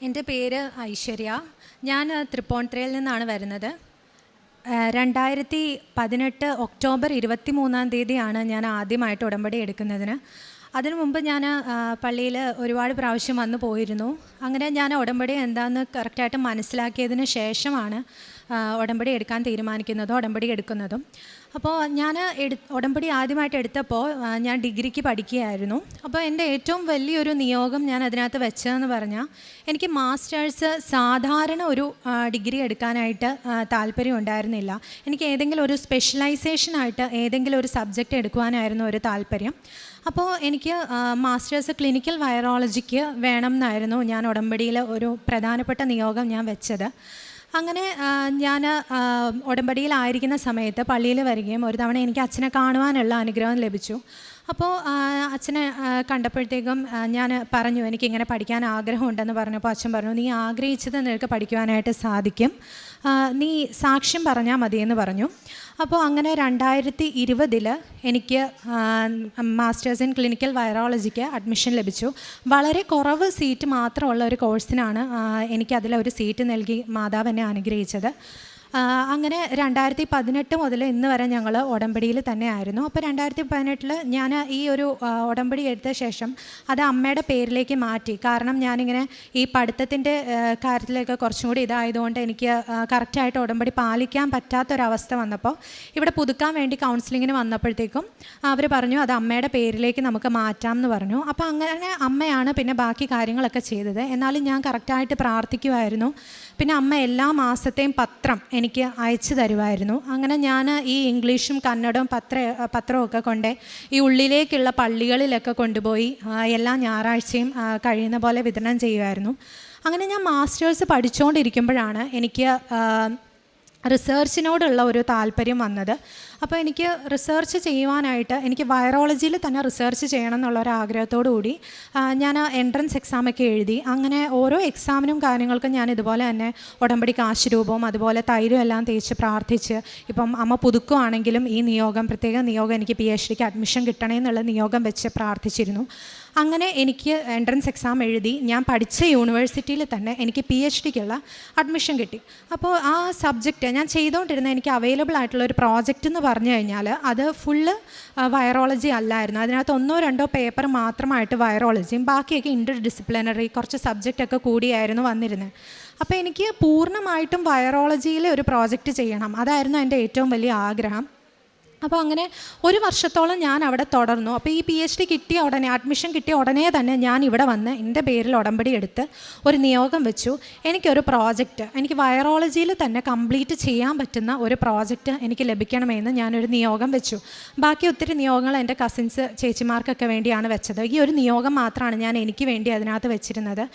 എൻ്റെ പേര് ഐശ്വര്യ. ഞാൻ തൃപ്പൂണിത്തുറയിൽ നിന്നാണ് വരുന്നത്. 2018 ഒക്ടോബർ 23 ഞാൻ ആദ്യമായിട്ട് ഉടമ്പടി എടുക്കുന്നതിന്. അതിനു മുമ്പ് ഞാൻ പള്ളിയിൽ ഒരുപാട് പ്രാവശ്യം വന്നു പോയിരുന്നു. അങ്ങനെ ഞാൻ ഉടമ്പടി എന്താണെന്ന് കറക്റ്റായിട്ട് മനസ്സിലാക്കിയതിന് ശേഷമാണ് ഉടമ്പടി എടുക്കാൻ തീരുമാനിക്കുന്നതും ഉടമ്പടി എടുക്കുന്നതും. അപ്പോൾ ഞാൻ ഉടമ്പടി ആദ്യമായിട്ട് എടുത്തപ്പോൾ ഞാൻ ഡിഗ്രിക്ക് പഠിക്കുകയായിരുന്നു. അപ്പോൾ എൻ്റെ ഏറ്റവും വലിയൊരു നിയോഗം ഞാൻ അതിനകത്ത് വെച്ചതെന്ന് പറഞ്ഞാൽ, എനിക്ക് മാസ്റ്റേഴ്സ് സാധാരണ ഒരു ഡിഗ്രി എടുക്കാനായിട്ട് താല്പര്യം ഉണ്ടായിരുന്നില്ല. എനിക്ക് ഏതെങ്കിലും ഒരു സ്പെഷ്യലൈസേഷനായിട്ട് ഏതെങ്കിലും ഒരു സബ്ജക്റ്റ് എടുക്കുവാനായിരുന്നു ഒരു താല്പര്യം. അപ്പോൾ എനിക്ക് മാസ്റ്റേഴ്സ് ക്ലിനിക്കൽ വൈറോളജിക്ക് വേണം എന്നായിരുന്നു ഞാൻ ഉടമ്പടിയിൽ ഒരു പ്രധാനപ്പെട്ട നിയോഗം ഞാൻ വെച്ചത്. അങ്ങനെ ഞാൻ ഉടമ്പടിയിലായിരിക്കുന്ന സമയത്ത് പള്ളിയിൽ വരികയും ഒരു തവണ എനിക്ക് അച്ഛനെ കാണുവാനുള്ള അനുഗ്രഹം ലഭിച്ചു. അപ്പോൾ അച്ഛനെ കണ്ടപ്പോഴത്തേക്കും ഞാൻ പറഞ്ഞു, എനിക്കിങ്ങനെ പഠിക്കാൻ ആഗ്രഹമുണ്ടെന്ന് പറഞ്ഞപ്പോൾ അച്ഛൻ പറഞ്ഞു, നീ ആഗ്രഹിച്ചത് നിനക്ക് പഠിക്കുവാനായിട്ട് സാധിക്കും, നീ സാക്ഷ്യം പറഞ്ഞാൽ മതിയെന്ന് പറഞ്ഞു. അപ്പോൾ അങ്ങനെ 2020 എനിക്ക് മാസ്റ്റേഴ്സ് ഇൻ ക്ലിനിക്കൽ വൈറോളജിക്ക് അഡ്മിഷൻ ലഭിച്ചു. വളരെ കുറവ് സീറ്റ് മാത്രമുള്ള ഒരു കോഴ്സിനാണ് എനിക്കതിലൊരു സീറ്റ് നൽകി മാതാവ് എന്നെ അനുഗ്രഹിച്ചത്. അങ്ങനെ 2018 മുതൽ ഇന്ന് വരെ ഞങ്ങൾ ഉടമ്പടിയിൽ തന്നെ ആയിരുന്നു. അപ്പോൾ 2018 ഞാൻ ഈ ഒരു ഉടമ്പടി എടുത്ത ശേഷം അത് അമ്മയുടെ പേരിലേക്ക് മാറ്റി. കാരണം ഞാനിങ്ങനെ ഈ പഠിത്തത്തിൻ്റെ കാര്യത്തിലേക്ക് കുറച്ചും കൂടി ഇതായതുകൊണ്ട് എനിക്ക് കറക്റ്റായിട്ട് ഉടമ്പടി പാലിക്കാൻ പറ്റാത്തൊരവസ്ഥ വന്നപ്പോൾ ഇവിടെ പുതുക്കാൻ വേണ്ടി കൗൺസിലിങ്ങിന് വന്നപ്പോഴത്തേക്കും അവർ പറഞ്ഞു അത് അമ്മയുടെ പേരിലേക്ക് നമുക്ക് മാറ്റാം എന്ന് പറഞ്ഞു. അപ്പോൾ അങ്ങനെ അമ്മയാണ് പിന്നെ ബാക്കി കാര്യങ്ങളൊക്കെ ചെയ്തത്. എന്നാലും ഞാൻ കറക്റ്റായിട്ട് പ്രാർത്ഥിക്കുമായിരുന്നു. പിന്നെ അമ്മ എല്ലാ മാസത്തെയും പത്രം എനിക്ക് അയച്ചു തരുമായിരുന്നു. അങ്ങനെ ഞാൻ ഈ ഇംഗ്ലീഷും കന്നഡവും പത്രമൊക്കെ കൊണ്ട് ഈ ഉള്ളിലേക്കുള്ള പള്ളികളിലൊക്കെ കൊണ്ടുപോയി എല്ലാ ഞായറാഴ്ചയും കഴിയുന്ന പോലെ വിതരണം ചെയ്യുമായിരുന്നു. അങ്ങനെ ഞാൻ മാസ്റ്റേഴ്സ് പഠിച്ചുകൊണ്ടിരിക്കുമ്പോഴാണ് എനിക്ക് റിസർച്ചിനോടുള്ള ഒരു താല്പര്യം വന്നത്. അപ്പോൾ എനിക്ക് റിസർച്ച് ചെയ്യുവാനായിട്ട് എനിക്ക് വൈറോളജിയിൽ തന്നെ റിസർച്ച് ചെയ്യണം എന്നുള്ളൊരു ആഗ്രഹത്തോടു കൂടി ഞാൻ എൻട്രൻസ് എക്സാമൊക്കെ എഴുതി. അങ്ങനെ ഓരോ എക്സാമിനും കാര്യങ്ങൾക്കും ഞാൻ ഇതുപോലെ തന്നെ ഉടമ്പടി കാശുരൂപവും അതുപോലെ തൈരും എല്ലാം തേച്ച് പ്രാർത്ഥിച്ച്, ഇപ്പം അമ്മ പുതുക്കുവാണെങ്കിലും ഈ നിയോഗം, പ്രത്യേക നിയോഗം, എനിക്ക് PhDക്ക് അഡ്മിഷൻ കിട്ടണേ എന്നുള്ള നിയോഗം വെച്ച് പ്രാർത്ഥിച്ചിരുന്നു. അങ്ങനെ എനിക്ക് എൻട്രൻസ് എക്സാം എഴുതി ഞാൻ പഠിച്ച യൂണിവേഴ്സിറ്റിയിൽ തന്നെ എനിക്ക് PhDക്കുള്ള അഡ്മിഷൻ കിട്ടി. അപ്പോൾ ആ സബ്ജക്റ്റ് ഞാൻ ചെയ്തുകൊണ്ടിരുന്ന എനിക്ക് അവൈലബിൾ ആയിട്ടുള്ള ഒരു പ്രോജക്റ്റ് എന്ന് പറഞ്ഞു കഴിഞ്ഞാൽ അത് ഫുള്ള് വൈറോളജി അല്ലായിരുന്നു. അതിനകത്ത് 1-2 പേപ്പർ മാത്രമായിട്ട് വൈറോളജിയും ബാക്കിയൊക്കെ ഇൻ്റർ ഡിസിപ്ലിനറി കുറച്ച് സബ്ജക്റ്റൊക്കെ കൂടിയായിരുന്നു വന്നിരുന്നത്. അപ്പോൾ എനിക്ക് പൂർണ്ണമായിട്ടും വൈറോളജിയിൽ ഒരു പ്രോജക്റ്റ് ചെയ്യണം, അതായിരുന്നു എൻ്റെ ഏറ്റവും വലിയ ആഗ്രഹം. അപ്പോൾ അങ്ങനെ 1 വർഷത്തോളം ഞാൻ അവിടെ തുടർന്നു. അപ്പോൾ ഈ PhD കിട്ടിയ ഉടനെ, അഡ്മിഷൻ കിട്ടിയ ഉടനെ തന്നെ ഞാൻ ഇവിടെ വന്ന് എൻ്റെ പേരിൽ ഉടമ്പടി എടുത്ത് ഒരു നിയോഗം വെച്ചു. എനിക്കൊരു പ്രോജക്റ്റ്, എനിക്ക് വൈറോളജിയിൽ തന്നെ കംപ്ലീറ്റ് ചെയ്യാൻ പറ്റുന്ന ഒരു പ്രോജക്റ്റ് എനിക്ക് ലഭിക്കണമെന്ന് ഞാനൊരു നിയോഗം വെച്ചു. ബാക്കി ഒത്തിരി നിയോഗങ്ങൾ എൻ്റെ കസിൻസ് ചേച്ചിമാർക്കൊക്കെ വേണ്ടിയാണ് വെച്ചത്. ഈ ഒരു നിയോഗം മാത്രമാണ് ഞാൻ എനിക്ക് വേണ്ടി അതിനകത്ത് വെച്ചിരുന്നത്.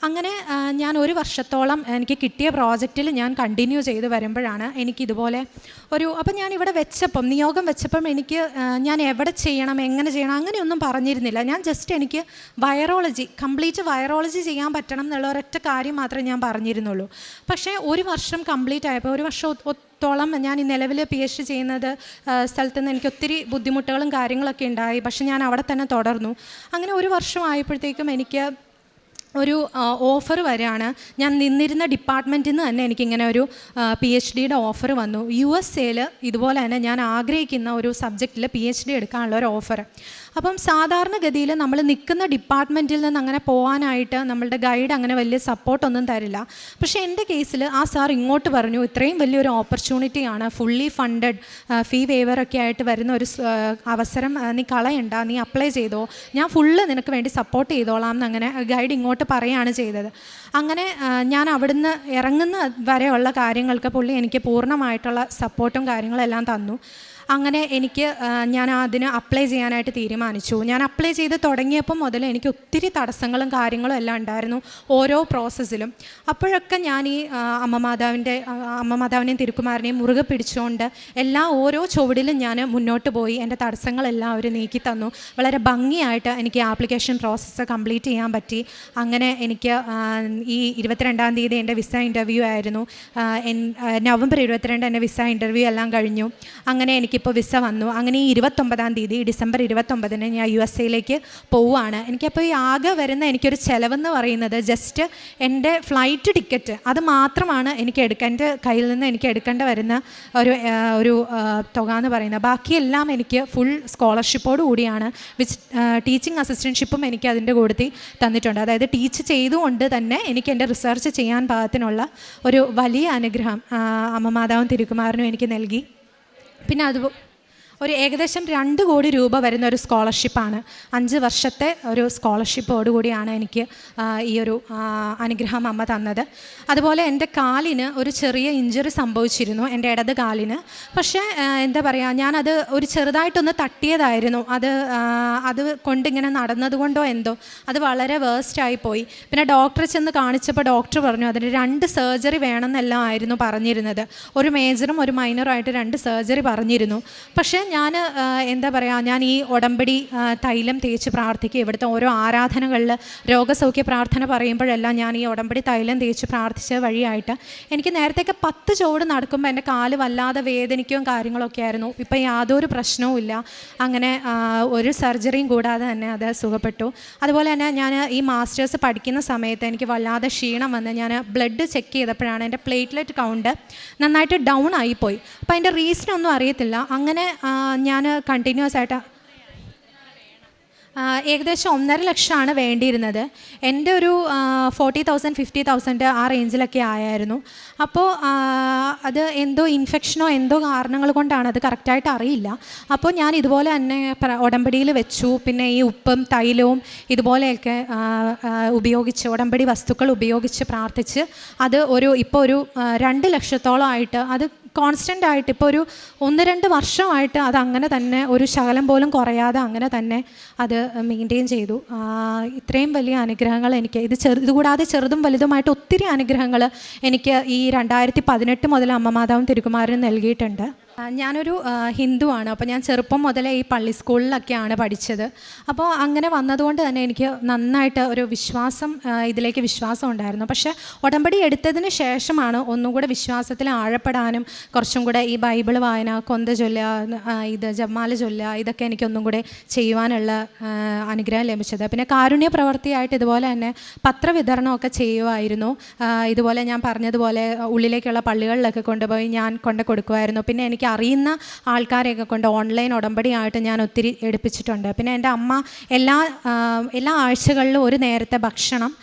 അങ്ങനെ ഞാൻ 1 വർഷത്തോളം എനിക്ക് കിട്ടിയ പ്രോജക്റ്റിൽ ഞാൻ കണ്ടിന്യൂ ചെയ്ത് വരുമ്പോഴാണ് എനിക്കിതുപോലെ അപ്പം ഞാൻ ഇവിടെ വെച്ചപ്പം, നിയോഗം വെച്ചപ്പം എനിക്ക് ഞാൻ എവിടെ ചെയ്യണം, എങ്ങനെ ചെയ്യണം, അങ്ങനെയൊന്നും പറഞ്ഞിരുന്നില്ല. ഞാൻ ജസ്റ്റ് എനിക്ക് കംപ്ലീറ്റ് വൈറോളജി ചെയ്യാൻ പറ്റണം എന്നുള്ള ഒരൊറ്റ കാര്യം മാത്രമേ ഞാൻ പറഞ്ഞിരുന്നുള്ളൂ. പക്ഷേ 1 വർഷം കംപ്ലീറ്റ് ആയപ്പോൾ, 1 വർഷത്തോളം ഞാൻ ഈ നിലവിൽ PhD ചെയ്യുന്നത് സ്ഥലത്ത് നിന്ന് എനിക്ക് ഒത്തിരി ബുദ്ധിമുട്ടുകളും കാര്യങ്ങളൊക്കെ ഉണ്ടായി. പക്ഷേ ഞാൻ അവിടെ തന്നെ തുടർന്നു. അങ്ങനെ 1 വർഷം ആയപ്പോഴത്തേക്കും എനിക്ക് ഒരു ഓഫർ വരികയാണ്. ഞാൻ നിന്നിരുന്ന ഡിപ്പാർട്ട്മെൻറ്റിൽ നിന്ന് തന്നെ എനിക്കിങ്ങനെ ഒരു PhDയുടെ ഓഫർ വന്നു. USA ഇതുപോലെ തന്നെ ഞാൻ ആഗ്രഹിക്കുന്ന ഒരു സബ്ജക്റ്റിൽ PhD എടുക്കാനുള്ള ഒരു ഓഫർ. അപ്പം സാധാരണഗതിയിൽ നമ്മൾ നിൽക്കുന്ന ഡിപ്പാർട്ട്മെൻറ്റിൽ നിന്ന് അങ്ങനെ പോകാനായിട്ട് നമ്മളുടെ ഗൈഡ് അങ്ങനെ വലിയ സപ്പോർട്ടൊന്നും തരില്ല. പക്ഷേ എൻ്റെ കേസിൽ ആ സാർ ഇങ്ങോട്ട് പറഞ്ഞു, ഇത്രയും വലിയൊരു ഓപ്പർച്യൂണിറ്റിയാണ്, ഫുള്ളി ഫണ്ടഡ്, ഫീ വേവറൊക്കെ ആയിട്ട് വരുന്ന ഒരു അവസരം, നീ കളയണ്ട, നീ അപ്ലൈ ചെയ്തോ, ഞാൻ ഫുള്ള് നിനക്ക് വേണ്ടി സപ്പോർട്ട് ചെയ്തോളാം എന്നങ്ങനെ ഗൈഡ് ഇങ്ങോട്ട് പറയുകയാണ് ചെയ്തത്. അങ്ങനെ ഞാൻ അവിടുന്ന് ഇറങ്ങുന്ന വരെയുള്ള കാര്യങ്ങൾക്ക് പുള്ളി എനിക്ക് പൂർണ്ണമായിട്ടുള്ള സപ്പോർട്ടും കാര്യങ്ങളെല്ലാം തന്നു. അങ്ങനെ ഞാൻ അതിന് അപ്ലൈ ചെയ്യാനായിട്ട് തീരുമാനിച്ചു. ഞാൻ അപ്ലൈ ചെയ്ത് തുടങ്ങിയപ്പോൾ മുതൽ എനിക്ക് ഒത്തിരി തടസ്സങ്ങളും കാര്യങ്ങളും എല്ലാം ഉണ്ടായിരുന്നു ഓരോ പ്രോസസ്സിലും. അപ്പോഴൊക്കെ ഞാൻ ഈ അമ്മ മാതാവിനെയും തിരുക്കുമാരനെയും മുറുകെ പിടിച്ചുകൊണ്ട് ഓരോ ചുവടിലും ഞാൻ മുന്നോട്ട് പോയി. എൻ്റെ തടസ്സങ്ങളെല്ലാം അവർ നീക്കി തന്നു. വളരെ ഭംഗിയായിട്ട് എനിക്ക് ആപ്ലിക്കേഷൻ പ്രോസസ്സ് കംപ്ലീറ്റ് ചെയ്യാൻ പറ്റി. അങ്ങനെ എനിക്ക് ഈ 22-ാം തീയതി എൻ്റെ വിസ ഇൻ്റർവ്യൂ ആയിരുന്നു. നവംബർ 22 എൻ്റെ വിസ ഇൻ്റർവ്യൂ എല്ലാം കഴിഞ്ഞു. അങ്ങനെ എനിക്ക് എനിക്കിപ്പോൾ വിസ വന്നു. അങ്ങനെ ഈ 29-ാം തീയതി ഡിസംബർ 29-ന് ഞാൻ USA പോവുകയാണ്. എനിക്കപ്പോൾ ഈ ആകെ വരുന്ന എനിക്കൊരു ചിലവെന്ന് പറയുന്നത് ജസ്റ്റ് എൻ്റെ ഫ്ലൈറ്റ് ടിക്കറ്റ് അത് മാത്രമാണ് എൻ്റെ കയ്യിൽ നിന്ന് എനിക്ക് എടുക്കേണ്ട വരുന്ന ഒരു തുക എന്ന് പറയുന്നത്. ബാക്കിയെല്ലാം എനിക്ക് ഫുൾ സ്കോളർഷിപ്പോട് കൂടിയാണ്. ടീച്ചിങ് അസിസ്റ്റൻഷിപ്പും എനിക്ക് അതിൻ്റെ കൂട്ടത്തിൽ തന്നിട്ടുണ്ട്. അതായത് ടീച്ച് ചെയ്തുകൊണ്ട് തന്നെ എനിക്ക് എൻ്റെ റിസർച്ച് ചെയ്യാൻ പാകത്തിനുള്ള ഒരു വലിയ അനുഗ്രഹം അമ്മ മാതാവും തിരുക്കുമാരനും എനിക്ക് നൽകി. പിന്നെ ഒരു ഏകദേശം 2 കോടി രൂപ വരുന്ന ഒരു സ്കോളർഷിപ്പാണ്. 5 വർഷത്തെ ഒരു സ്കോളർഷിപ്പോടുകൂടിയാണ് എനിക്ക് ഈ ഒരു അനുഗ്രഹം അമ്മ തന്നത്. അതുപോലെ എൻ്റെ കാലിന് ഒരു ചെറിയ ഇഞ്ചുറി സംഭവിച്ചിരുന്നു, എൻ്റെ ഇടത് കാലിന്. പക്ഷേ എന്താ പറയുക, ഞാനത് ഒരു ചെറുതായിട്ടൊന്ന് തട്ടിയതായിരുന്നു. അത് കൊണ്ടിങ്ങനെ നടന്നതുകൊണ്ടോ എന്തോ അത് വളരെ വേസ്റ്റായി പോയി. പിന്നെ ഡോക്ടറെ ചെന്ന് കാണിച്ചപ്പോൾ ഡോക്ടർ പറഞ്ഞു അതിന് 2 സർജറി വേണമെന്നെല്ലാം ആയിരുന്നു പറഞ്ഞിരുന്നത്. ഒരു മേജറും ഒരു മൈനറും ആയിട്ട് 2 സർജറി പറഞ്ഞിരുന്നു. പക്ഷേ ഞാൻ എന്താ പറയുക, ഞാൻ ഈ ഉടമ്പടി തൈലം തേച്ച് പ്രാർത്ഥിക്കുക. ഇവിടുത്തെ ഓരോ ആരാധനകളിൽ രോഗസൗഖ്യ പ്രാർത്ഥന പറയുമ്പോഴെല്ലാം ഞാൻ ഈ ഉടമ്പടി തൈലം തേച്ച് പ്രാർത്ഥിച്ച വഴിയായിട്ട് എനിക്ക് നേരത്തെയൊക്കെ 10 ചുവട് നടക്കുമ്പോൾ എൻ്റെ കാല് വല്ലാതെ വേദനിക്കുകയും കാര്യങ്ങളൊക്കെ ആയിരുന്നു. ഇപ്പം യാതൊരു പ്രശ്നവും ഇല്ല. അങ്ങനെ ഒരു സർജറിയും കൂടാതെ തന്നെ അത് സുഖപ്പെട്ടു. അതുപോലെ തന്നെ ഞാൻ ഈ മാസ്റ്റേഴ്സ് പഠിക്കുന്ന സമയത്ത് എനിക്ക് വല്ലാതെ ക്ഷീണം വന്ന് ഞാൻ ബ്ലഡ് ചെക്ക് ചെയ്തപ്പോഴാണ് എൻ്റെ പ്ലേറ്റ്ലെറ്റ് കൗണ്ട് നന്നായിട്ട് ഡൗൺ ആയിപ്പോയി. അപ്പോൾ അതിൻ്റെ റീസണൊന്നും അറിയത്തില്ല. അങ്ങനെ ഞാൻ കണ്ടിന്യൂസ് ആയിട്ട് ഏകദേശം 1.5 ലക്ഷമാണ് വേണ്ടിയിരുന്നത്. എൻ്റെ ഒരു 40,000 50,000 ആ റേഞ്ചിലൊക്കെ ആയായിരുന്നു. അപ്പോൾ അത് എന്തോ ഇൻഫെക്ഷനോ എന്തോ കാരണങ്ങൾ കൊണ്ടാണ്, അത് കറക്റ്റായിട്ട് അറിയില്ല. അപ്പോൾ ഞാൻ ഇതുപോലെ തന്നെ ഉടമ്പടിയിൽ വെച്ചു. പിന്നെ ഈ ഉപ്പും തൈലവും ഇതുപോലെയൊക്കെ ഉപയോഗിച്ച് ഉടമ്പടി വസ്തുക്കൾ ഉപയോഗിച്ച് പ്രാർത്ഥിച്ച് അത് ഇപ്പോൾ ഒരു 2 ലക്ഷത്തോളമായിട്ട് അത് കോൺസ്റ്റൻ്റ് ആയിട്ട് ഇപ്പോൾ ഒരു 1-2 വർഷമായിട്ട് അതങ്ങനെ തന്നെ ഒരു ശകലം പോലും കുറയാതെ അങ്ങനെ തന്നെ അത് മെയിൻറ്റെയിൻ ചെയ്തു. ഇത്രയും വലിയ അനുഗ്രഹങ്ങൾ എനിക്ക് ഇതുകൂടാതെ ചെറുതും വലുതുമായിട്ട് ഒത്തിരി അനുഗ്രഹങ്ങൾ എനിക്ക് ഈ 2018 മുതൽ അമ്മ മാതാവും തിരുക്കുമാരനും നൽകിയിട്ടുണ്ട്. ഞാനൊരു ഹിന്ദുവാണ്. അപ്പോൾ ഞാൻ ചെറുപ്പം മുതലേ ഈ പള്ളി സ്കൂളിലൊക്കെയാണ് പഠിച്ചത്. അപ്പോൾ അങ്ങനെ വന്നതുകൊണ്ട് തന്നെ എനിക്ക് നന്നായിട്ട് ഒരു ഇതിലേക്ക് വിശ്വാസം ഉണ്ടായിരുന്നു. പക്ഷേ ഉടമ്പടി എടുത്തതിന് ശേഷമാണ് ഒന്നും കൂടെ വിശ്വാസത്തിൽ ആഴപ്പെടാനും കുറച്ചും കൂടെ ഈ ബൈബിൾ വായന, കൊന്ത ചൊല്ലുക, ജപമാല ചൊല്ലുക, ഇതൊക്കെ എനിക്കൊന്നും കൂടെ ചെയ്യുവാനുള്ള അനുഗ്രഹം ലഭിച്ചത്. പിന്നെ കാരുണ്യ പ്രവൃത്തിയായിട്ട് ഇതുപോലെ തന്നെ പത്രവിതരണമൊക്കെ ചെയ്യുമായിരുന്നു. ഇതുപോലെ ഞാൻ പറഞ്ഞതുപോലെ ഉള്ളിലേക്കുള്ള പള്ളികളിലൊക്കെ കൊണ്ടുപോയി ഞാൻ കൊടുക്കുമായിരുന്നു. പിന്നെ എനിക്ക് അറിയുന്ന ആൾക്കാരെയൊക്കെ കൊണ്ട് ഓൺലൈൻ ഉടമ്പടിയായിട്ട് ഞാൻ ഒത്തിരി എടുപ്പിച്ചിട്ടുണ്ട്. പിന്നെ എൻ്റെ അമ്മ എല്ലാ ആഴ്ചകളിലും ഒരു നേരത്തെ ഭക്ഷണം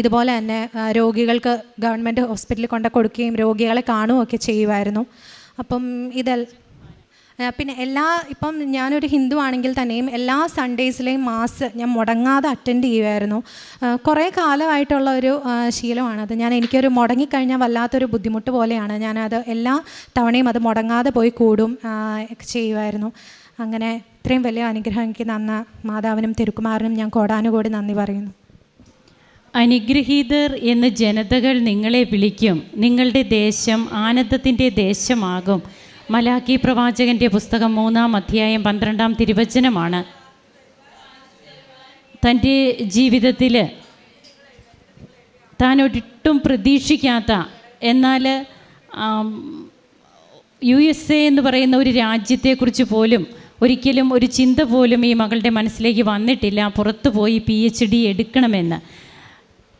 ഇതുപോലെ തന്നെ രോഗികൾക്ക് ഗവൺമെൻറ് ഹോസ്പിറ്റലിൽ കൊടുക്കുകയും രോഗികളെ കാണുകയൊക്കെ ചെയ്യുമായിരുന്നു. അപ്പം പിന്നെ ഇപ്പം ഞാനൊരു ഹിന്ദു ആണെങ്കിൽ തന്നെയും എല്ലാ സൺഡേസിലെയും മാസ് ഞാൻ മുടങ്ങാതെ അറ്റൻഡ് ചെയ്യുമായിരുന്നു. കുറേ കാലമായിട്ടുള്ള ഒരു ശീലമാണത്. എനിക്കൊരു മുടങ്ങിക്കഴിഞ്ഞാൽ വല്ലാത്തൊരു ബുദ്ധിമുട്ട് പോലെയാണ്. ഞാനത് എല്ലാ തവണയും അത് മുടങ്ങാതെ പോയി കൂടും ചെയ്യുമായിരുന്നു. അങ്ങനെ ഇത്രയും വലിയ അനുഗ്രഹം എനിക്ക് തന്ന മാതാവിനും തിരുക്കുമാരനും ഞാൻ കോടാനുകോടി നന്ദി പറയുന്നു. അനുഗ്രഹീതർ എന്ന് ജനതകൾ നിങ്ങളെ വിളിക്കും. നിങ്ങളുടെ ദേശം ആനന്ദത്തിൻ്റെ ദേശമാകും. മലാക്കി പ്രവാചകൻ്റെ പുസ്തകം 3-ാം അധ്യായം 12-ാം തിരുവചനമാണ്. തൻ്റെ ജീവിതത്തിൽ താൻ ഒരിട്ടും പ്രതീക്ഷിക്കാത്ത, എന്നാൽ USA എന്ന് പറയുന്ന ഒരു രാജ്യത്തെക്കുറിച്ച് പോലും ഒരിക്കലും ഒരു ചിന്ത പോലും ഈ മകളുടെ മനസ്സിലേക്ക് വന്നിട്ടില്ല, പുറത്തു പോയി PhD എടുക്കണമെന്ന്.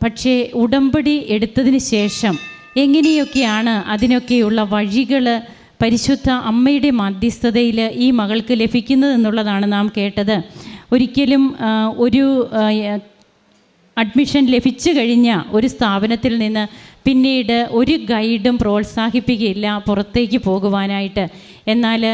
പക്ഷേ ഉടമ്പടി എടുത്തതിന് ശേഷം എങ്ങനെയൊക്കെയാണ് അതിനൊക്കെയുള്ള വഴികൾ പരിശുദ്ധ അമ്മയുടെ മധ്യസ്ഥതയിൽ ഈ മകൾക്ക് ലഭിക്കുന്നതെന്നുള്ളതാണ് നാം കേട്ടത്. ഒരിക്കലും ഒരു അഡ്മിഷൻ ലഭിച്ചു കഴിഞ്ഞ ഒരു സ്ഥാപനത്തിൽ നിന്ന് പിന്നീട് ഒരു ഗൈഡും പ്രോത്സാഹിപ്പിക്കുകയില്ല പുറത്തേക്ക് പോകുവാനായിട്ട്. എന്നാൽ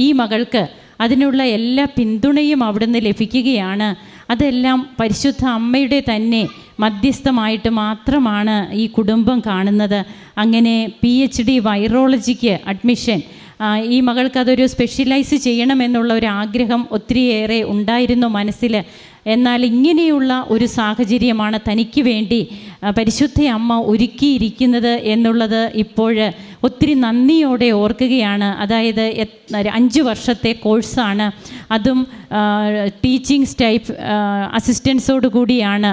ഈ മകൾക്ക് അതിനുള്ള എല്ലാ പിന്തുണയും അവിടുന്ന് ലഭിക്കുകയാണ്. അതെല്ലാം പരിശുദ്ധ അമ്മയുടെ തന്നെ മധ്യസ്ഥമായിട്ട് മാത്രമാണ് ഈ കുടുംബം കാണുന്നത്. അങ്ങനെ PhD വൈറോളജിക്ക് അഡ്മിഷൻ, ഈ മകൾക്കതൊരു സ്പെഷ്യലൈസ് ചെയ്യണമെന്നുള്ള ഒരു ആഗ്രഹം ഒത്തിരിയേറെ ഉണ്ടായിരുന്നു മനസ്സിൽ. എന്നാൽ ഇങ്ങനെയുള്ള ഒരു സാഹചര്യമാണ് തനിക്ക് വേണ്ടി പരിശുദ്ധ അമ്മ ഒരുക്കിയിരിക്കുന്നത് എന്നുള്ളത് ഇപ്പോൾ ഒത്തിരി നന്ദിയോടെ ഓർക്കുകയാണ്. അതായത് 5 വർഷത്തെ കോഴ്സാണ്, അതും ടീച്ചിങ് ടൈപ്പ് അസിസ്റ്റൻസോട് കൂടിയാണ്.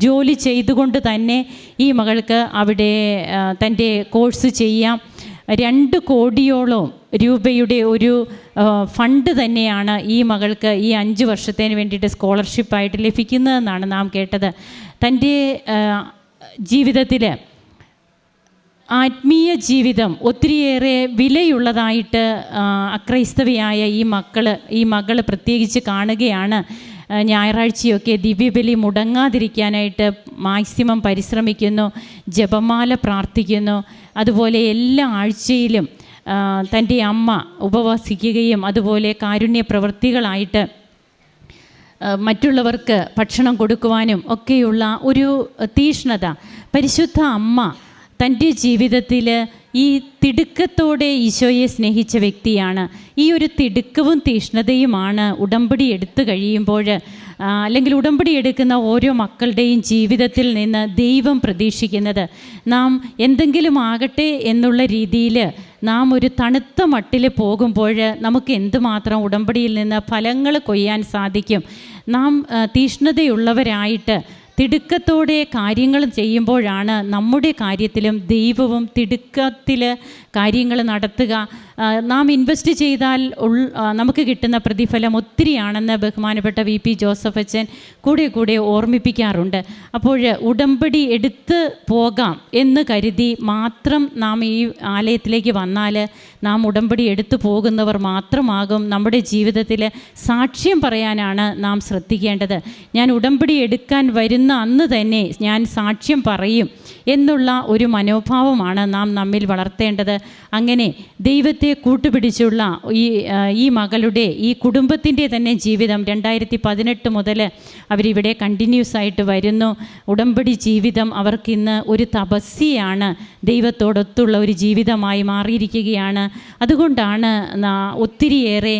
ജോലി ചെയ്തുകൊണ്ട് തന്നെ ഈ മകൾക്ക് അവിടെ തൻ്റെ കോഴ്സ് ചെയ്യാം. 2 കോടിയോളം രൂപയുടെ ഒരു ഫണ്ട് തന്നെയാണ് ഈ മകൾക്ക് ഈ 5 വർഷത്തേന് വേണ്ടിയിട്ട് സ്കോളർഷിപ്പായിട്ട് ലഭിക്കുന്നതെന്നാണ് നാം കേട്ടത്. തൻ്റെ ജീവിതത്തിൽ ആത്മീയ ജീവിതം ഒത്തിരിയേറെ വിലയുള്ളതായിട്ട് അക്രൈസ്തവയായ ഈ മകൾ പ്രത്യേകിച്ച് കാണുകയാണ്. ഞായറാഴ്ചയൊക്കെ ദിവ്യബലി മുടങ്ങാതിരിക്കാനായിട്ട് മാക്സിമം പരിശ്രമിക്കുന്നു, ജപമാല പ്രാർത്ഥിക്കുന്നു. അതുപോലെ എല്ലാ ആഴ്ചയിലും തൻ്റെ അമ്മ ഉപവസിക്കുകയും അതുപോലെ കാരുണ്യ പ്രവൃത്തികളായിട്ട് മറ്റുള്ളവർക്ക് ഭക്ഷണം കൊടുക്കുവാനും ഒക്കെയുള്ള ഒരു തീഷ്ണത. പരിശുദ്ധ അമ്മ തൻ്റെ ജീവിതത്തിൽ ഈ തിടുക്കത്തോടെ ഈശോയെ സ്നേഹിച്ച വ്യക്തിയാണ്. ഈ ഒരു തിടുക്കവും തീഷ്ണതയുമാണ് ഉടമ്പടി എടുത്തു കഴിയുമ്പോൾ അല്ലെങ്കിൽ ഉടമ്പടി എടുക്കുന്ന ഓരോ മക്കളുടെയും ജീവിതത്തിൽ നിന്ന് ദൈവം പ്രതീക്ഷിക്കുന്നത്. നാം എന്തെങ്കിലും ആകട്ടെ എന്നുള്ള രീതിയിൽ നാം ഒരു തണുത്ത മട്ടിൽ പോകുമ്പോൾ നമുക്ക് എന്തുമാത്രം ഉടമ്പടിയിൽ നിന്ന് ഫലങ്ങൾ കൊയ്യാൻ സാധിക്കും. നാം തീഷ്ണതയുള്ളവരായിട്ട് തിടുക്കത്തോടെ കാര്യങ്ങൾ ചെയ്യുമ്പോഴാണ് നമ്മുടെ കാര്യത്തിലും ദൈവവും തിടുക്കത്തിൽ കാര്യങ്ങൾ നടത്തുക. നാം ഇൻവെസ്റ്റ് ചെയ്താൽ നമുക്ക് കിട്ടുന്ന പ്രതിഫലം ഒത്തിരിയാണെന്ന് ബഹുമാനപ്പെട്ട VP ജോസഫ് അച്ഛൻ കൂടെ ഓർമ്മിപ്പിക്കാറുണ്ട്. അപ്പോൾ ഉടമ്പടി എടുത്ത് പോകാം എന്ന് കരുതി മാത്രം നാം ഈ ആലയത്തിലേക്ക് വന്നാൽ നാം ഉടമ്പടി എടുത്തു പോകുന്നവർ മാത്രമാകും. നമ്മുടെ ജീവിതത്തിൽ സാക്ഷ്യം പറയാനാണ് നാം ശ്രദ്ധിക്കേണ്ടത്. ഞാൻ ഉടമ്പടി എടുക്കാൻ വരുന്ന അന്ന് തന്നെ ഞാൻ സാക്ഷ്യം പറയും എന്നുള്ള ഒരു മനോഭാവമാണ് നാം നമ്മിൽ വളർത്തേണ്ടത്. അങ്ങനെ ദൈവത്തെ കൂട്ടുപിടിച്ചുള്ള ഈ മകളുടെ ഈ കുടുംബത്തിൻ്റെ തന്നെ ജീവിതം 2018 മുതൽ അവരിവിടെ കണ്ടിന്യൂസ് ആയിട്ട് വരുന്നു. ഉടമ്പടി ജീവിതം അവർക്കിന്ന് ഒരു തപസ്യയാണ്, ദൈവത്തോടൊത്തുള്ള ഒരു ജീവിതമായി മാറിയിരിക്കുകയാണ്. അതുകൊണ്ടാണ് ഒത്തിരിയേറെ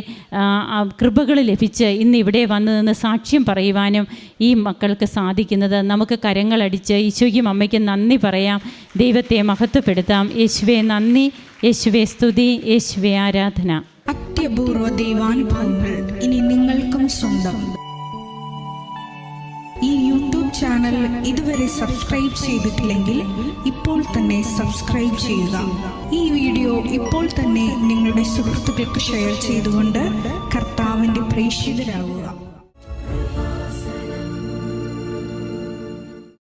കൃപകൾ ലഭിച്ച് ഇന്ന് ഇവിടെ വന്നു നിന്ന് സാക്ഷ്യം പറയുവാനും ഈ മക്കൾക്ക് സാധിക്കുന്നത്. നമുക്ക് കരങ്ങളടിച്ച് ഈശോയ്ക്കും അമ്മയ്ക്കും നന്ദി പറയാം, ദൈവത്തെ മഹത്വപ്പെടുത്താം. യേശുവേ നന്ദി, യേശുവേ സ്തുതി, യേശുവേ ആരാധന. അത്യപൂർവ ദൈവാനുഭവങ്ങൾ ഇനി നിങ്ങൾക്കും സ്വന്തം. ഈ യൂട്യൂബ് ചാനൽ ഇതുവരെ സബ്സ്ക്രൈബ് ചെയ്തിട്ടില്ലെങ്കിൽ ഇപ്പോൾ തന്നെ സബ്സ്ക്രൈബ് ചെയ്യുക. ഈ വീഡിയോ ഇപ്പോൾ തന്നെ നിങ്ങളുടെ സുഹൃത്തുക്കൾക്ക് ഷെയർ ചെയ്തുകൊണ്ട് കർത്താവിൻ്റെ പ്രേക്ഷിതരാകുക.